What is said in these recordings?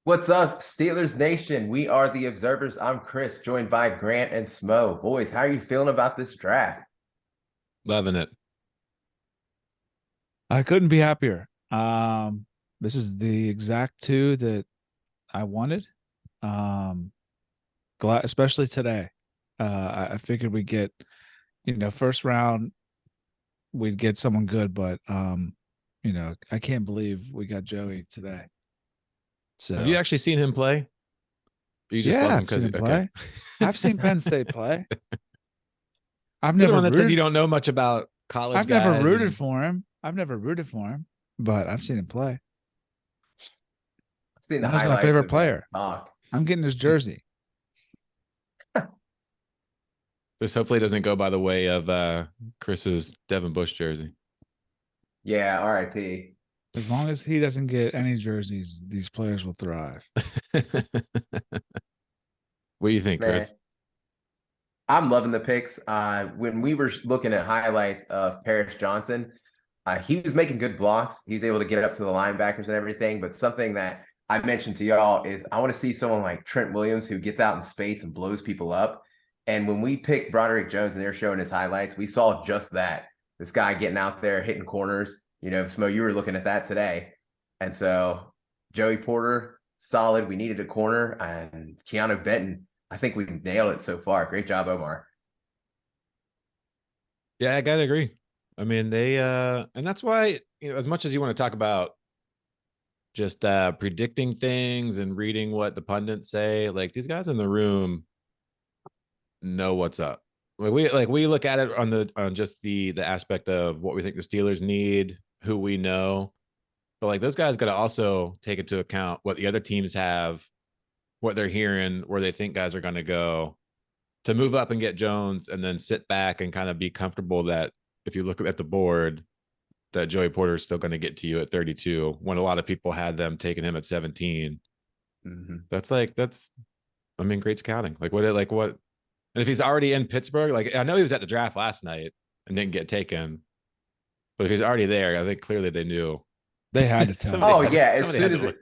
What's up, Steelers Nation? We are the Observers. I'm Chris, joined by Grant and Smo. Boys, how are you feeling about this draft? Loving it. I couldn't be happier. This is the exact two that I wanted. Um, glad, especially today. I figured we'd get, first round we'd get someone good, but I can't believe we got Joey today. Have you So actually seen him play? Or you just love yeah, him I've seen because him okay. play. I've seen Penn State play. I've You're the never one that said you rooted. don't know much about college I've never guys rooted and for him. But I've seen him play. I've seen the Now he's my highlights favorite of him player. talk. I'm getting his jersey. this hopefully doesn't go by the way of Chris's Devin Bush jersey. Yeah, RIP. As long as he doesn't get any jerseys, these players will thrive. What do you think, Man, Chris? I'm loving the picks. When we were looking at highlights of Paris Johnson, he was making good blocks. He's able to get up to the linebackers and everything. But something that I mentioned to y'all is I want to see someone like Trent Williams who gets out in space and blows people up. And when we picked Broderick Jones and they're showing his highlights, we saw just that. This guy getting out there, hitting corners. Smo, you were looking at that today. And so Joey Porter, solid. We needed a corner. And Keeanu Benton, I think we nailed it so far. Great job, Omar. Yeah, I gotta agree. I mean, they and that's why, as much as you want to talk about just predicting things and reading what the pundits say, like these guys in the room know what's up. We look at it on just the aspect of what we think the Steelers need, who we know. But like those guys got to also take into account what the other teams have, what they're hearing, where they think guys are going to go to move up and get Jones, and then sit back and kind of be comfortable that if you look at the board, that Joey Porter is still going to get to you at 32 when a lot of people had them taking him at 17. Mm-hmm. That's I mean, great scouting. What and if he's already in Pittsburgh, like I know he was at the draft last night and didn't get taken, but if he's already there, I think clearly they knew. They had to tell Oh, him. yeah. As Somebody soon had as to it,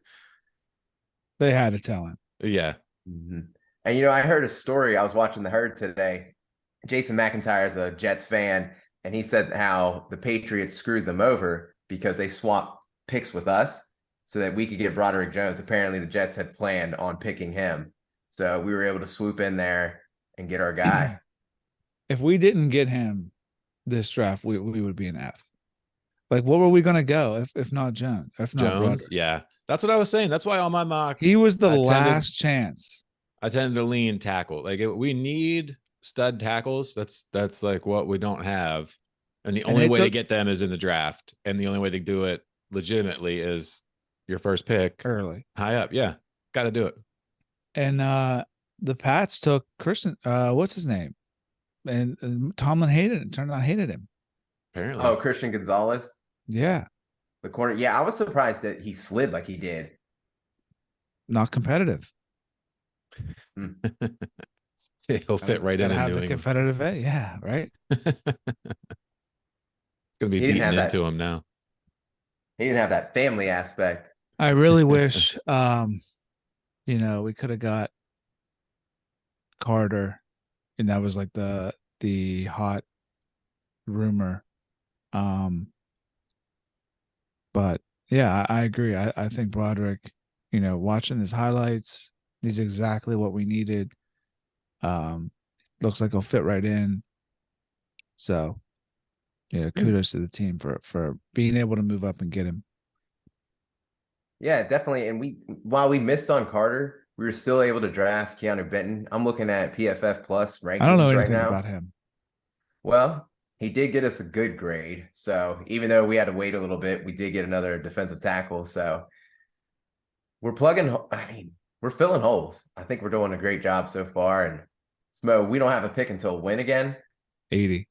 They had to tell him. Yeah. mm-hmm. And I heard a story. I was watching the herd today. Jason McIntyre is a Jets fan, and he said how the Patriots screwed them over because they swapped picks with us so that we could get Broderick Jones. Apparently, the Jets had planned on picking him, so we were able to swoop in there and get our guy. If we didn't get him this draft, we would be an F. Like, what were we gonna go if not Jones? If not Jones, Broderick? yeah. That's what I was saying. That's why all my He mocks was the last chance. I tended to lean tackle. We need stud tackles. That's like what we don't have. And the only way to get them is in the draft. And the only way to do it legitimately is your first pick early. High up. Yeah. Got to do it. And the Pats took Christian, what's his name? And Tomlin hated it. Turned out hated him. Apparently. Oh, Christian Gonzalez. Yeah. The corner. Yeah, I was surprised that he slid like he did. Not competitive. He'll fit right in have New the England. competitive edge. Yeah, right. It's gonna be beaten into him now. He didn't have that family aspect. I really wish we could have got Carter, and that was like the hot rumor. But yeah, I agree. I think Broderick, watching his highlights, he's exactly what we needed. Looks like he'll fit right in. So, kudos to the team for being able to move up and get him. Yeah, definitely. And while we missed on Carter, we were still able to draft Keeanu Benton. I'm looking at PFF Plus rankings I don't know right anything now. about him. Well, he did get us a good grade. So even though we had to wait a little bit, we did get another defensive tackle. So we're we're filling holes. I think we're doing a great job so far. And Smo, we don't have a pick until when again? 80.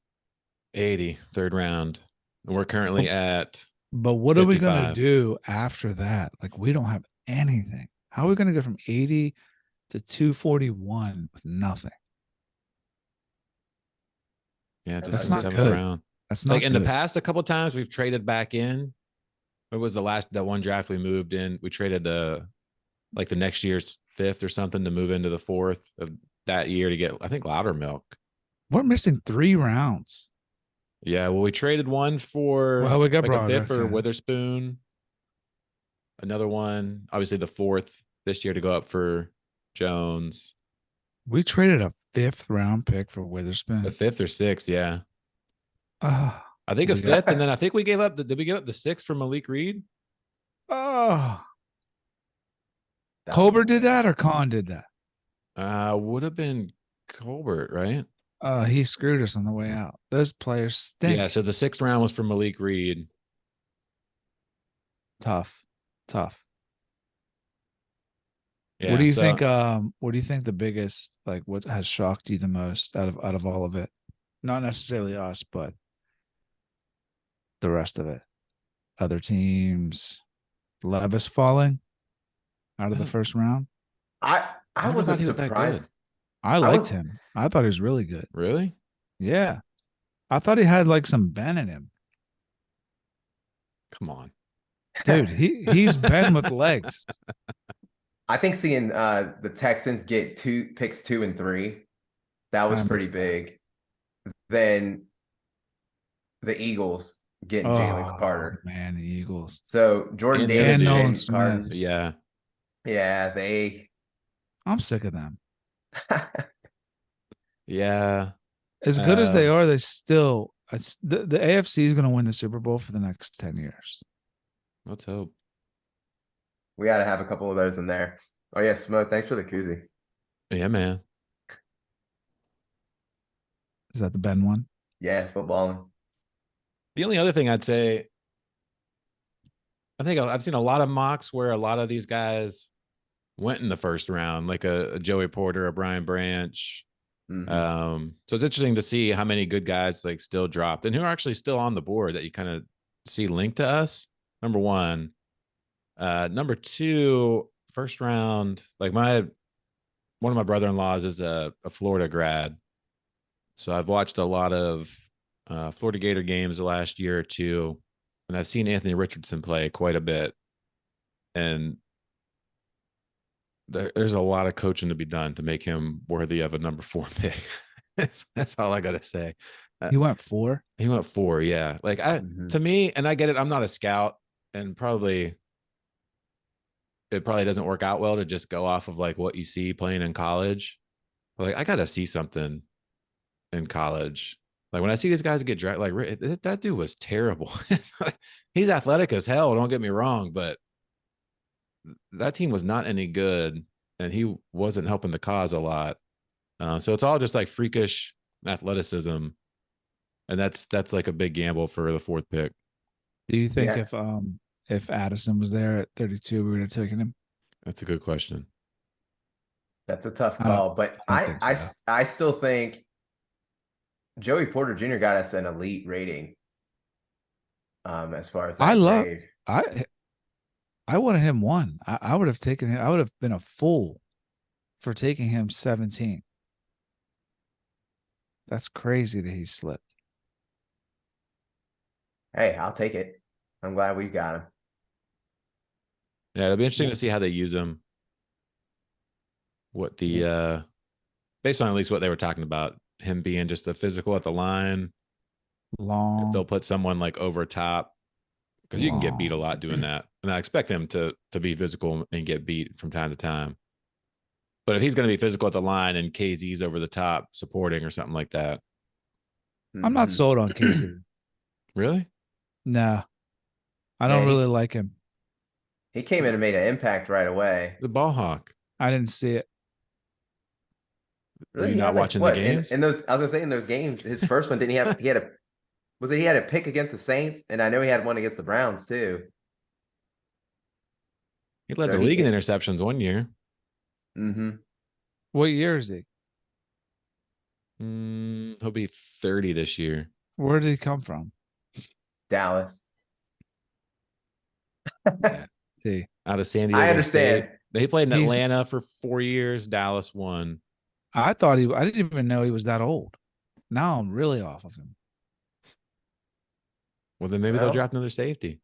80, third round. And we're currently at But what 55. are we going to do after that? Like, we don't have anything. How are we going to go from 80 to 241 with nothing? Yeah, just that's in not the seventh good. round. That's not in good. the past a couple of times we've traded back in. It was that one draft we moved in. We traded like the next year's 5th or something to move into the 4th of that year to get, I think, Loudermilk. We're missing 3 rounds. Yeah, well, we traded one for Well, we got like a 5th Broderick, for yeah. Witherspoon. Another one, obviously the 4th this year to go up for Jones. We traded a 5th round pick for Witherspoon. The 5th or 6th, yeah. Oh, I think a we 5th, and then I think we gave up. Did we give up the 6th for Malik Reed? oh. Colbert did that or Khan did that? Would have been Colbert, right? He screwed us on the way out. Those players stink. Yeah, so the 6th round was for Malik Reed. Tough. Yeah, What do you so, think? What do you think the biggest, like, what has shocked you the most out of all of it? Not necessarily us, but the rest of it. Other teams. Levis falling out of the first round. I never wasn't thought he was that surprised. good. I liked was- him. I thought he was really good. Really? Yeah. I thought he had like some Ben in him. Come on. Dude, he's Ben with legs. I think seeing the Texans get 2 picks 2 and 3, that was I pretty missed that. big. Then the Eagles getting Jalen Carter. Man, the Eagles. So Jordan And Davis, Nolan James Smith. Carden. Yeah. Yeah, they. I'm sick of them. Yeah. As good as they are, they still the AFC is going to win the Super Bowl for the next 10 years. Let's hope. We got to have a couple of those in there. Oh yeah, Smoke. Thanks for the koozie. Yeah, man. Is that the Ben one? Yeah, footballing. The only other thing I'd say, I think I've seen a lot of mocks where a lot of these guys went in the first round, like a Joey Porter, a Brian Branch. Mhm. So it's interesting to see how many good guys like still dropped and who are actually still on the board that you kind of see linked to us. Number one. Number two, first round, like one of my brother-in-laws is a Florida grad. So I've watched a lot of Florida Gator games the last year or two, and I've seen Anthony Richardson play quite a bit. And there's a lot of coaching to be done to make him worthy of a number 4 pick. That's all I got to say. He went 4. He went 4, yeah. Like to me, and I get it, I'm not a scout, and it probably doesn't work out well to just go off of like what you see playing in college. But like I got to see something in college. Like when I see these guys get drafted, like that dude was terrible. He's athletic as hell, don't get me wrong, but that team was not any good, and he wasn't helping the cause a lot. So it's all just like freakish athleticism, and that's like a big gamble for the 4th pick. Do you think Yeah. if Addison was there at 32, we would have taken him? That's a good question. That's a tough I don't- call, but I don't think so. I still think Joey Porter Jr. got us an elite rating. As far as that grade. I wanted him 1. I would have taken him. I would have been a fool for taking him 17. That's crazy that he slipped. Hey, I'll take it. I'm glad we got him. Yeah, it'll be interesting to see how they use him. What the based on at least what they were talking about, him being just a physical at the line. Long. If they'll put someone like over top, because you can get beat a lot doing that. And I expect him to be physical and get beat from time to time. But if he's going to be physical at the line and KZ's over the top supporting or something like that. I'm not sold on Casey. Really? No. I don't really like him. He came in and made an impact right away. The ball hawk. I didn't see it. Really? He You're not had, like, watching what, the games? in those, I was gonna say in those games, his first one didn't he have? He had a pick against the Saints, and I know he had one against the Browns too. He led So the he league in hit- interceptions one year. What year is he? He'll be 30 this year. Where did he come from? Dallas. See, Out of San Diego I understand. State. They played in He's- Atlanta for 4 years. Dallas won. I didn't even know he was that old. Now I'm really off of him. Well, then maybe Well- they'll draft another safety.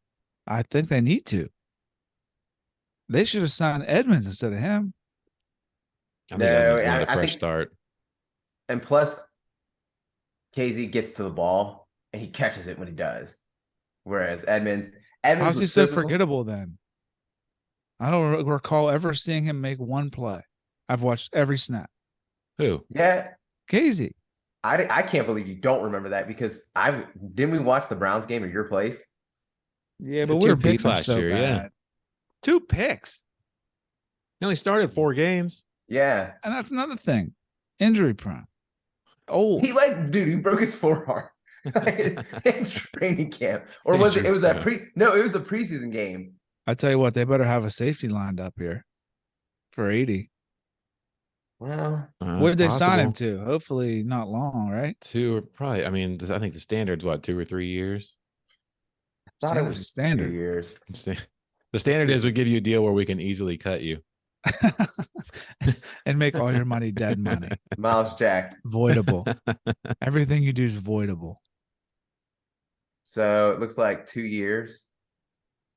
I think they need to. They should have signed Edmonds instead of him. I think No, Edmonds wanted a I fresh think, start. and plus, KZ gets to the ball and he catches it when he does. Whereas Edmonds How's he was so physical. forgettable then? I don't recall ever seeing him make one play. I've watched every snap. Who? Yeah, Casey. I can't believe you don't remember that because I didn't we watch the Browns game at your place? Yeah, Yeah, but we 2 were picks beefing last so year, yeah. bad. 2 picks. He only started 4 games. Yeah, And that's another thing. Injury prone. Oh, he dude, he broke his forearm in training camp, or was it? It was that Injury No, it was the preseason game. I tell you what, they better have a safety lined up here for 80. Well, What It's did they sign him possible. to? Hopefully not long, right? 2 or probably. I mean, I think the standard's what, 2 or 3 years. I thought it was Standard. 2 years. The standard is we give you a deal where we can easily cut you. And make all your money dead money. Miles Jack. Voidable. Everything you do is voidable. So it looks like 2 years.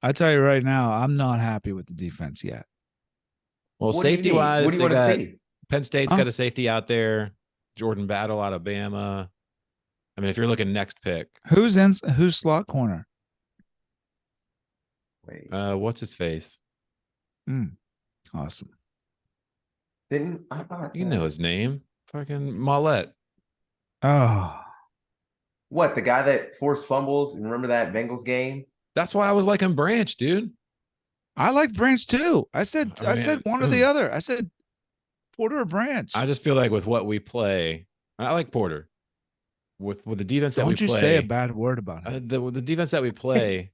I tell you right now, I'm not happy with the defense yet. Well, What do you safety need? wise, What do you they want to got see? Penn State's Huh? got a safety out there. Jordan Battle out of Bama. I mean, if you're looking next pick, Who's slot corner? Wait, what's his face? Awesome. didn't I thought You know his name. Fucking Mollett. Oh, what, the guy that forced fumbles? Remember that Bengals game? That's why I was liking Branch, dude. I like Branch too. I said mean, one or the other. I said Porter or Branch. I just feel like with what we play, I like Porter. With the defense that we Don't you play, say a bad word about him. the defense that we play,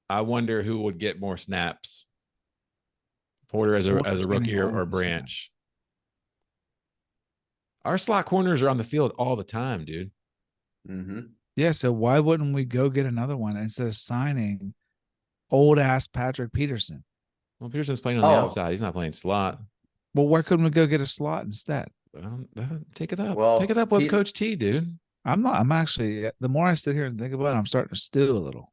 I wonder who would get more snaps. Porter as a Porter's rookie getting all or the Branch. Our slot corners are on the field all the time, dude. Mm-hmm. Yeah, so why wouldn't we go get another one instead of signing old ass Patrick Peterson? Well, Peterson's playing on the outside. He's not playing slot. Well, why couldn't we go get a slot instead? Take it up. Well, Take it up with Coach T, dude. I'm actually, the more I sit here and think about it, I'm starting to stew a little.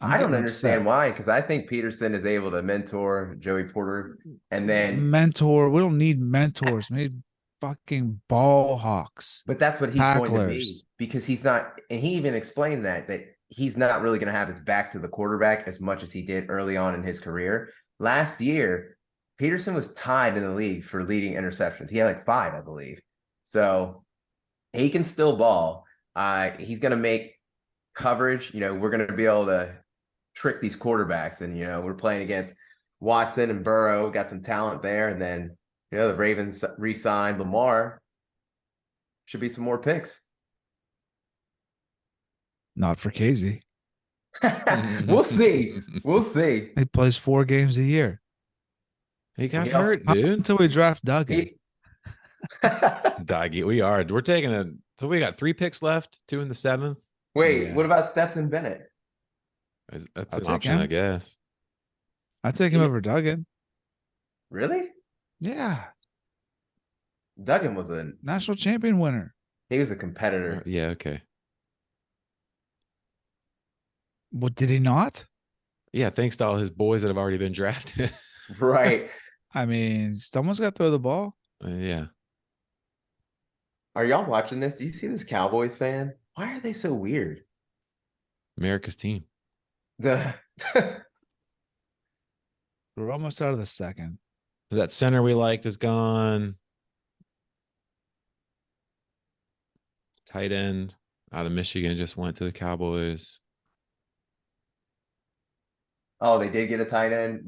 I don't understand why, because I think Peterson is able to mentor Joey Porter, and then mentor. We don't need mentors. We need fucking ball hawks. but that's what he's going to be, tacklers. because he's not, and he even explained that he's not really going to have his back to the quarterback as much as he did early on in his career. Last year, Peterson was tied in the league for leading interceptions. He had like 5, I believe. So he can still ball. He's going to make coverage. We're going to be able to trick these quarterbacks, and we're playing against Watson and Burrow. Got some talent there, and then the Ravens re-signed Lamar. Should be some more picks. Not for Casey. We'll see. We'll see. He plays 4 games a year. He got hurt, dude. Until we draft Duggan. Doggy, we're taking so we got 3 picks left, 2 in the 7th. Wait, what about Stetson Bennett? That's I'll an take option, him. I guess. I'd take him over Duggan. Really? Yeah. Duggan was a National champion winner. he was a competitor. Yeah, okay. What, did he not? Yeah, thanks to all his boys that have already been drafted. Right. I mean, someone's got to throw the ball. Yeah. Are y'all watching this? Do you see this Cowboys fan? Why are they so weird? America's team. We're almost out of the second. That center we liked is gone. Tight end out of Michigan just went to the Cowboys. Oh, they did get a tight end.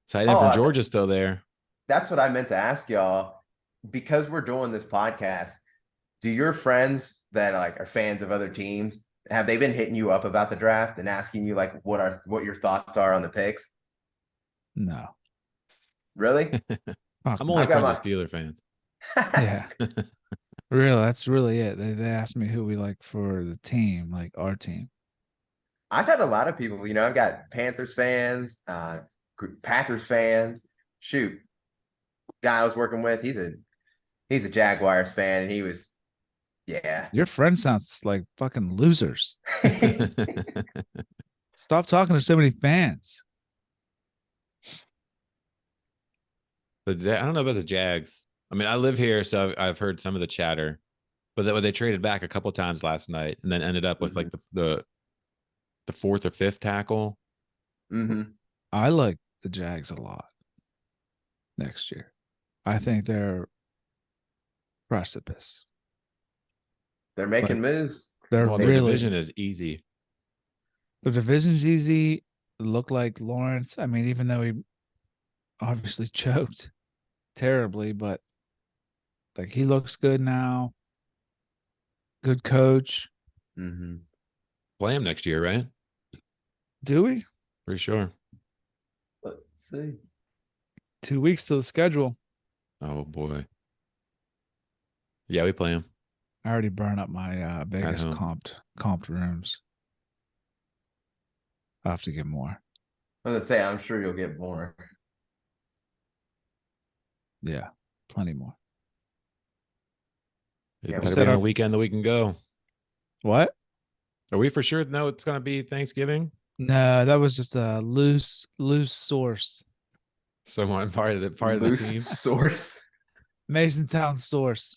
Tight end from Georgia's still there. That's what I meant to ask y'all. Because we're doing this podcast, do your friends that are fans of other teams, have they been hitting you up about the draft and asking you what your thoughts are on the picks? No. Really? I'm only friends with Steeler fans. Yeah. Really, that's really it. They asked me who we like for the team, like our team. I've had a lot of people, I've got Panthers fans, Packers fans. Shoot. Guy I was working with, he's a Jaguars fan, and he was, yeah. Your friend sounds like fucking losers. Stop talking to so many fans. I don't know about the Jags. I mean, I live here, so I've heard some of the chatter, but they traded back a couple times last night, and then ended up with like the fourth or fifth tackle. I like the Jags a lot next year. I think they're precipice. They're making moves. They're Well, their really division is easy. the division's easy. Look like Lawrence. I mean, even though he obviously choked terribly, but like he looks good now. Good coach. Play him next year, right? Do we? Pretty sure. Let's see. 2 weeks to the schedule. Oh boy. Yeah, we play him. I already burned up my Vegas home. comped rooms. I'll have to get more. I'm gonna say I'm sure you'll get more. Yeah, plenty more. It Yeah, better said be on our- a weekend that we can go. What? Are we for sure? No, it's gonna be Thanksgiving. No, that was just a loose source. Someone part of the Loose team. source. Masontown source.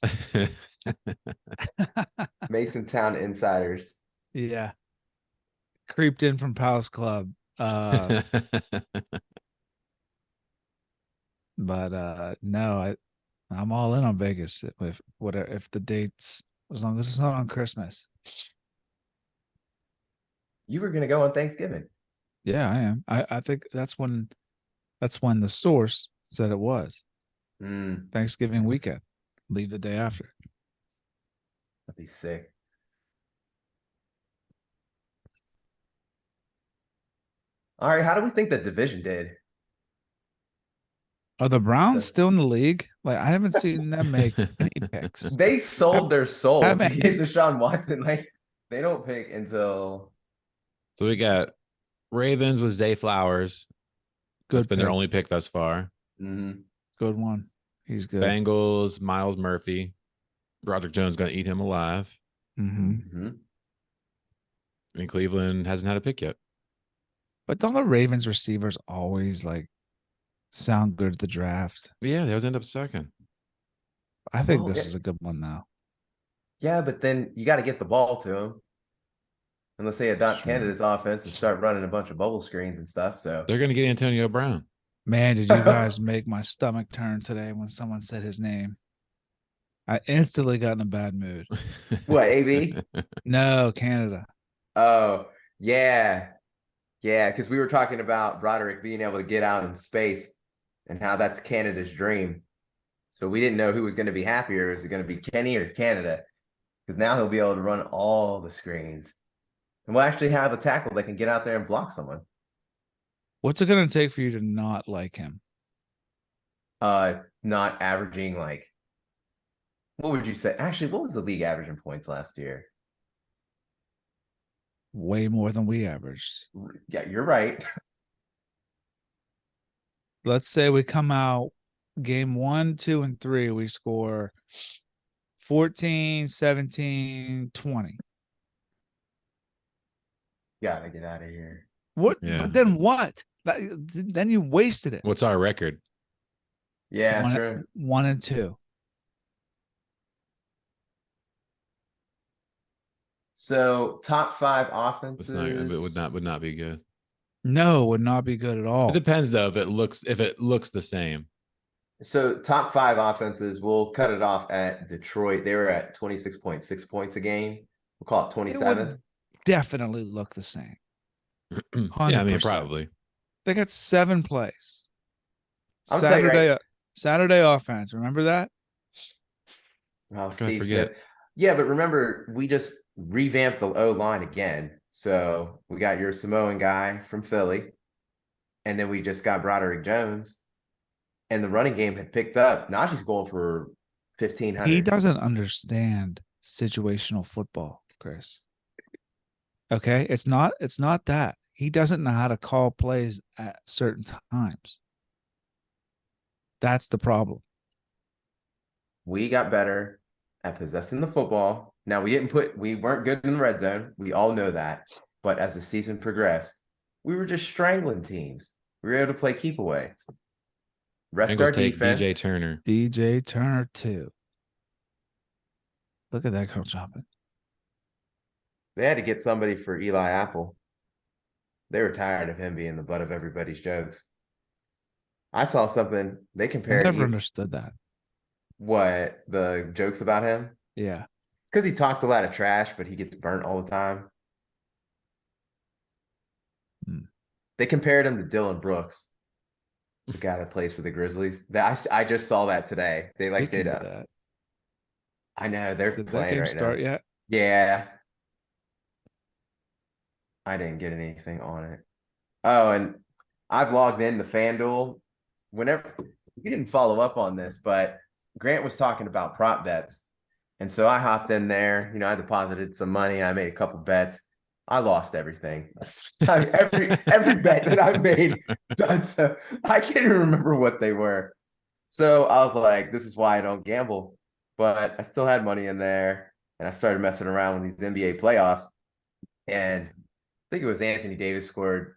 Masontown insiders. Yeah. Creeped in from Palace Club. But no, I'm all in on Vegas with whatever if the dates, as long as it's not on Christmas. You were gonna go on Thanksgiving. Yeah, I am. I think that's when the source said it was. Thanksgiving weekend. Leave the day after. That'd be sick. All right, how do we think the division did? Are the Browns still in the league? Like, I haven't seen them make any picks. They sold their soul to Haven't- get Deshaun Watson. Like, they don't pick until So we got Ravens with Zay Flowers. That's Good been their pick. only pick thus far. Good one. He's good. Bengals, Miles Murphy. Broderick Jones going to eat him alive. Mm-hmm. And Cleveland hasn't had a pick yet. But don't the Ravens receivers always like sound good at the draft? Yeah, they always end up second. I think Well, this yeah. is a good one now. Yeah, but then you got to get the ball to him. Unless they adopt Sure. Canada's offense and start running a bunch of bubble screens and stuff. So They're going to get Antonio Brown. Man, did you guys make my stomach turn today when someone said his name? I instantly got in a bad mood. what, AB? No, Canada. Oh, yeah. Yeah, because we were talking about Broderick being able to get out in space and how that's Canada's dream. So we didn't know who was going to be happier. Is it going to be Kenny or Canada? Because now he'll be able to run all the screens. And we'll actually have a tackle that can get out there and block someone. What's it going to take for you to not like him? Not averaging like, what would you say? Actually, what was the league average in points last year? Way more than we averaged. Yeah, you're right. Let's say we come out game 1, 2, and 3. We score 14, 17, 20. Gotta get out of here. What? Yeah. But then what? Then you wasted it. What's our record? Yeah, true. 1 and 2. So top 5 It's offenses. not. It would not be good. No, would not be good at all. It depends though if it looks the same. So top 5 offenses, we'll cut it off at Detroit. They were at 26.6 points a game. We'll call it 27. Definitely look the same. Yeah, I mean 100%. probably. They got 7 plays. I'll tell you right- Saturday offense. Remember that? Oh, I Steve forget. said, yeah, but remember, we just revamped the O-line again. So we got your Samoan guy from Philly, and then we just got Broderick Jones, and the running game had picked up. Najee's going for 1,500. He doesn't understand situational football, Chris. Okay, it's not that. He doesn't know how to call plays at certain times. That's the problem. We got better at possessing the football. Now we weren't good in the red zone. We all know that. But as the season progressed, we were just strangling teams. We were able to play keep away. Rest our Bengals take DJ defense. Turner. DJ Turner 2. Look at that girl jumping. They had to get somebody for Eli Apple. They were tired of him being the butt of everybody's jokes. I saw something. They I compared never understood that. what the jokes about him. Yeah. It's because he talks a lot of trash, but he gets burnt all the time. They compared him to Dylan Brooks, the guy that plays for the Grizzlies. I just saw that today. They like Speaking did of that, I know they're did that playing game right start now. yet? Yeah. I didn't get anything on it. Oh, and I've logged in to FanDuel. Whenever we didn't follow up on this, but Grant was talking about prop bets. And so I hopped in there, I deposited some money. I made a couple bets. I lost everything. Every bet that I made done so. I can't even remember what they were. So I was like, this is why I don't gamble. But I still had money in there. And I started messing around with these NBA playoffs. And I think it was Anthony Davis scored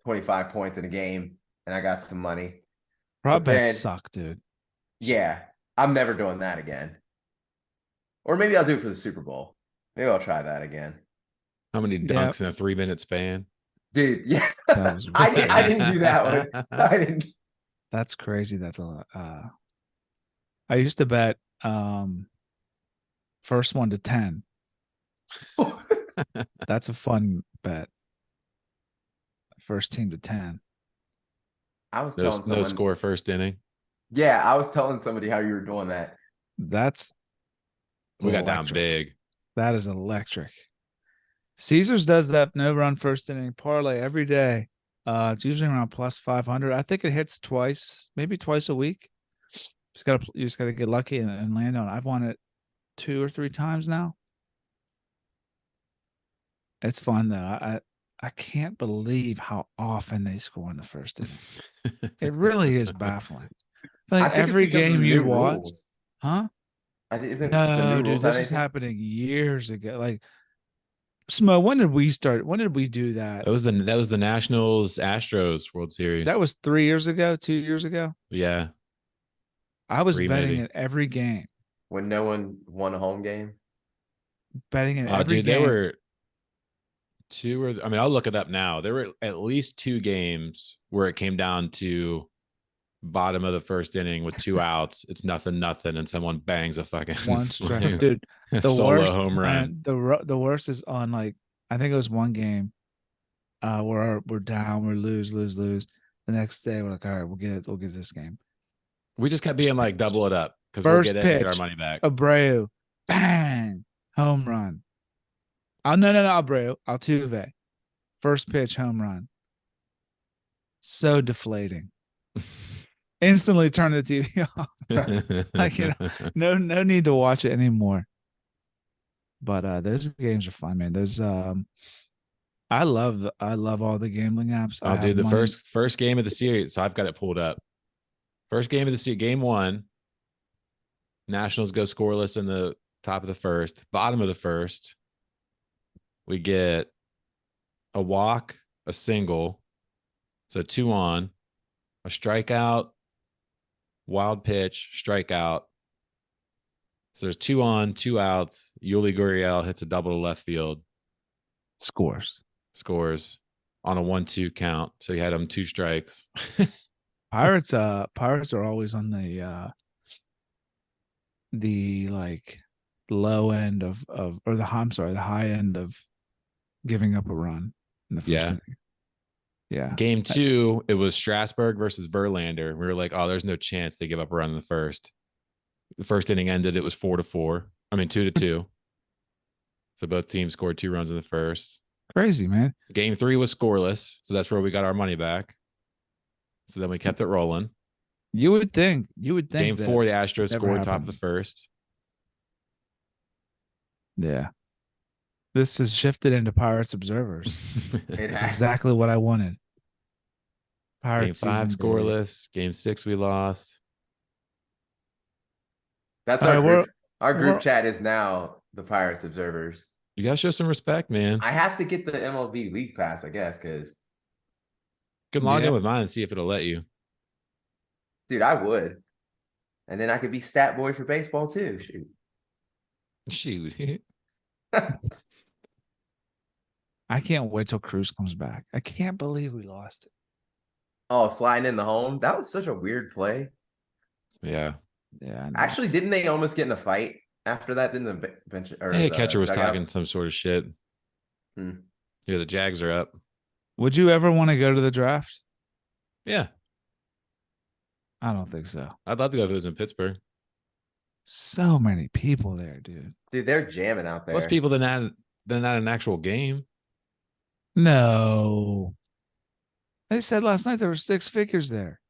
25 points in a game. And I got some money. Prop But then, bets suck, dude. yeah, I'm never doing that again. Or maybe I'll do it for the Super Bowl. Maybe I'll try that again. How many dunks in a 3-minute span? Dude, yeah. That was I didn't do that one. I didn't. That's crazy. That's a lot. I used to bet first one to 10. That's a fun bet. First team to 10. I was telling someone. No score first inning. Yeah, I was telling somebody how you were doing that. That's We got down electric. big. That is electric. Caesars does that no run first inning parlay every day. It's usually around plus 500. I think it hits twice, maybe twice a week. You just gotta get lucky and land on it. I've won it 2 or 3 times now. It's fun though. I can't believe how often they score in the first inning. It really is baffling. I feel like every game you watch, huh? Isn't No, the new dude, rules this is happening years ago. Like, Smo, when did we start? When did we do that? That was the Nationals Astros World Series. That was 3 years ago, 2 years ago. Yeah. I was 3 betting maybe. it every game. when no one won a home game. Betting it every Dude, game. there were 2 or I'll look it up now. There were at least 2 games where it came down to bottom of the first inning with 2 outs. It's nothing, and someone bangs a fucking one strike, dude. The solo worst home run. The worst is on, like, I think it was one game where we're down, we lose. The next day we're like, all right, we'll get this game. We just kept being like, double it up because we'll First get it and get our pitch, money back. Abreu, bang, home run. Oh no, Abreu, Altuve, first pitch, home run. So deflating. Instantly turn the TV off. Like, no need to watch it anymore. But those games are fun, man. Those I love all the gambling apps. I'll do the first game of the series. So I've got it pulled up. First game of the series, game 1. Nationals go scoreless in the top of the first. Bottom of the first, we get a walk, a single, so 2 on, a strikeout, wild pitch, strikeout. So there's 2 on, 2 outs. Yuli Gurriel hits a double to left field. scores On a 1-2 count. So he had him 2 strikes. Pirates are always on the like low end of or the high end of giving up a run in the first inning. Yeah. Game 2, it was Strasburg versus Verlander. We were like, oh, there's no chance they give up a run in the first. The first inning ended, it was 4-4. 2-2. So both teams scored 2 runs in the first. Crazy, man. Game 3 was scoreless. So that's where we got our money back. So then we kept it rolling. You would think. Game 4, the Astros scored happens. top of the first. Yeah. This has shifted into Pirates Observers. It has. Exactly what I wanted. Pirates Game 5 season, scoreless. Game 6 we lost. That's our group chat is now the Pirates Observers. You gotta show some respect, man. I have to get the MLB League Pass, I guess, because You can log in with mine and see if it'll let you. Dude, I would. And then I could be stat boy for baseball too. Shoot. Shoot. I can't wait till Cruz comes back. I can't believe we lost it. Oh, sliding in the home. That was such a weird play. Yeah. Yeah, I know. Actually, didn't they almost get in a fight after that? Didn't the bench or Hey, the catcher was dugouts? talking some sort of shit. Hmm. Yeah, the Jags are up. Would you ever want to go to the draft? Yeah. I don't think so. I'd love to go if it was in Pittsburgh. So many people there, dude. Dude, they're jamming out there. Less people than not an actual game. No. They said last night there were 6 figures there.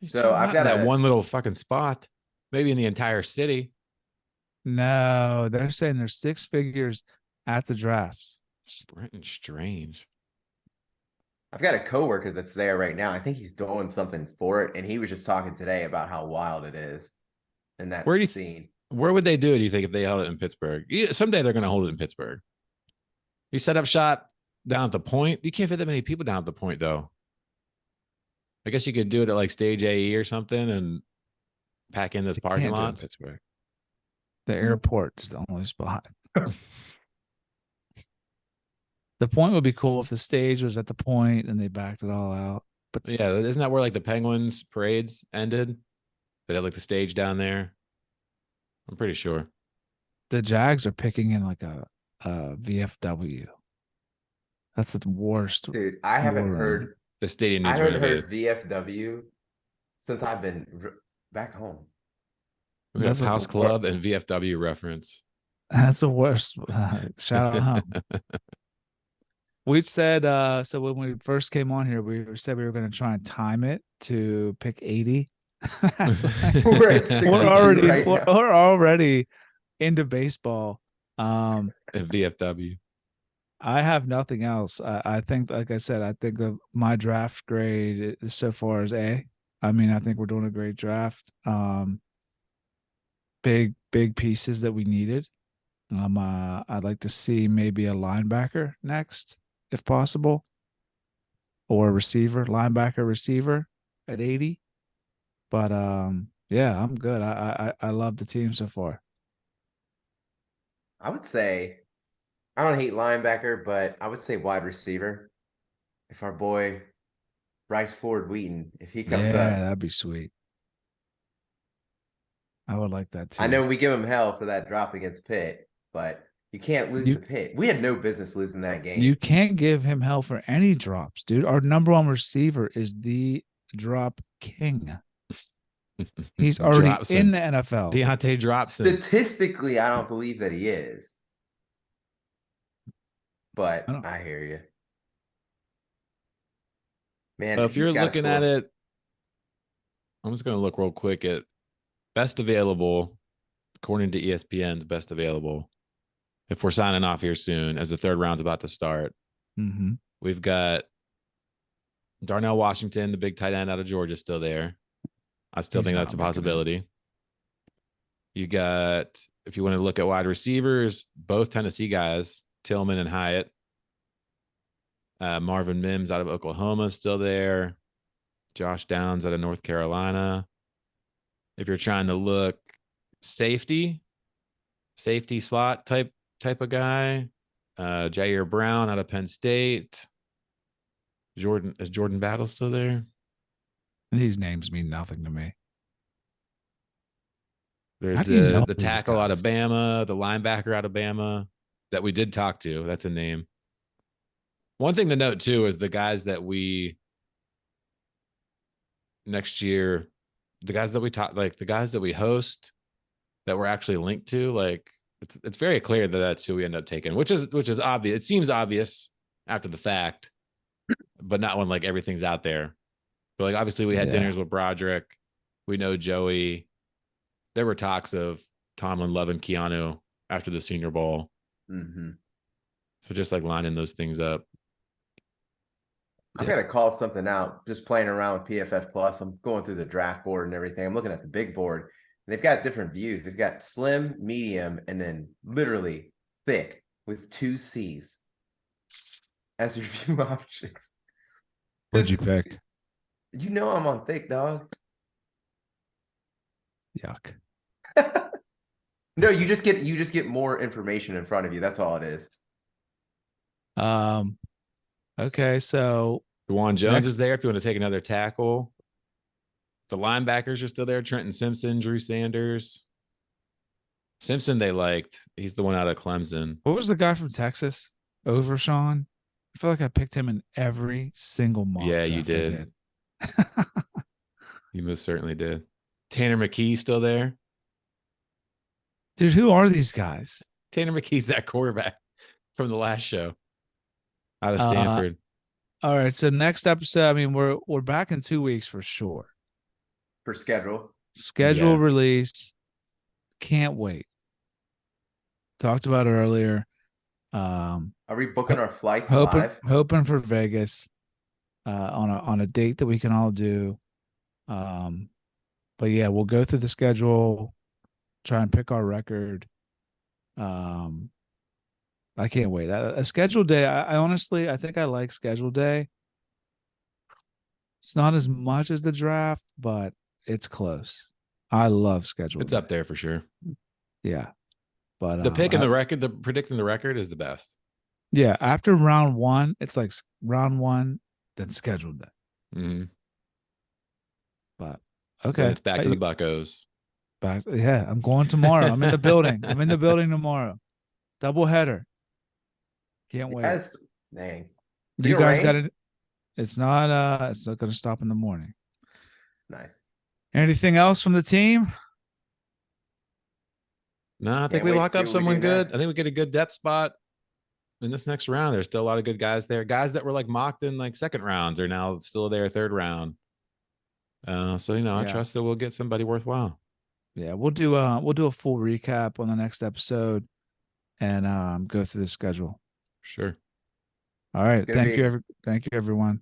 So I've Not got in that one little fucking spot. Maybe in the entire city. No, they're saying there's 6 figures at the drafts. Brenton Strange. I've got a coworker that's there right now. I think he's doing something for it, and he was just talking today about how wild it is in that Where do you scene. Where would they do it, do you think, if they held it in Pittsburgh? Someday they're going to hold it in Pittsburgh. You set up shop down at the point. You can't fit that many people down at the point, though. I guess you could do it at like Stage AE or something and pack in this parking Can't do it in lot. Pittsburgh. The airport is the only spot. The point would be cool if the stage was at the point and they backed it all out. But Yeah, isn't that where like the Penguins parades ended? They had like the stage down there. I'm pretty sure. the Jags are picking in like a VFW. That's the worst. Dude, I haven't War heard. The stadium I needs haven't renovated. heard VFW since I've been back home. We got That's a a House Club and VFW reference. That's the worst. Shout out home. We said so when we first came on here, we said we were going to try and time it to pick 80. That's like, We're at 62 right now. we're already into baseball. And VFW. I have nothing else. I think, like I said, I think of my draft grade is so far as A. I mean, I think we're doing a great draft. Big pieces that we needed. I'd like to see maybe a linebacker next, if possible, or a receiver, linebacker, receiver at 80. But yeah, I'm good. I love the team so far. I would say I don't hate linebacker, but I would say wide receiver. If our boy Bryce Ford Wheaton, if he comes Yeah, up, that'd be sweet. I would like that too. I know we give him hell for that drop against Pitt, but you can't lose to Pitt. We had no business losing that game. You can't give him hell for any drops, dude. Our number one receiver is the drop king. He's already Dropson. in the NFL. Deontay Dropson. Statistically, I don't believe that he is. But I hear you. Man, So if you're looking at score. it, I'm just going to look real quick at best available, according to ESPN's best available. If we're signing off here soon, as the third round's about to start, we've got Darnell Washington, the big tight end out of Georgia, still there. I still think that's a possibility. You got, if you want to look at wide receivers, both Tennessee guys, Tillman and Hyatt. Marvin Mims out of Oklahoma is still there. Josh Downs out of North Carolina. If you're trying to look safety slot type of guy, Jair Brown out of Penn State. Is Jordan Battle still there? These names mean nothing to me. There's the tackle out of Bama, the linebacker out of Bama that we did talk to. That's a name. One thing to note too is the guys that we next year, the guys that we talk, like the guys that we host that we're actually linked to, like it's very clear that that's who we end up taking, which is obvious. It seems obvious after the fact, but not when like everything's out there. But like obviously we had dinners with Broderick. We know Joey. There were talks of Tomlin loving Keeanu after the Senior Bowl. So just like lining those things up. I've got to call something out. Just playing around with PFF Plus. I'm going through the draft board and everything. I'm looking at the big board. They've got different views. They've got slim, medium, and then literally thick with 2 C's as your view options. What'd you pick? You know I'm on thick, dog. Yuck. No, you just get more information in front of you. That's all it is. Okay, so Juwan Jones Next- is there if you want to take another tackle. The linebackers are still there. Trenton Simpson, Drew Sanders. Simpson they liked. He's the one out of Clemson. what was the guy from Texas? Overshawn? I feel like I picked him in every single mock Yeah, you draft I did. You most certainly did. Tanner McKee's still there. Dude, who are these guys? Tanner McKee's that quarterback from the last show out of Uh, Stanford. All right, so next episode, I mean, we're back in 2 weeks for sure. For schedule. Schedule Yeah. release. Can't wait. Talked about it earlier. Are we booking our flights Hoping live? hoping for Vegas on a date that we can all do. But yeah, we'll go through the schedule, try and pick our record. I can't wait. A scheduled day. I honestly, I think I like scheduled day. It's not as much as the draft, but it's close. I love scheduled. It's up there for sure. Yeah, but The pick and the record, the predicting the record is the best. yeah, after round one, it's like round one, then scheduled day. Mm-hmm. But Then okay, it's back to the Buccos. back. Yeah, I'm going tomorrow. I'm in the building. I'm in the building tomorrow. Double header. Can't wait. That's dang. Do you Is it guys rain? got it? It's not going to stop in the morning. Nice. Anything else from the team? No, I think Can't we wait to lock see up what we someone do good. next. I think we get a good depth spot in this next round. There's still a lot of good guys there. Guys that were like mocked in like second rounds are now still there third round. So I Yeah. trust that we'll get somebody worthwhile. Yeah, we'll do a full recap on the next episode and go through the schedule. Sure. All right. It's gonna Thank be- you, thank you everyone.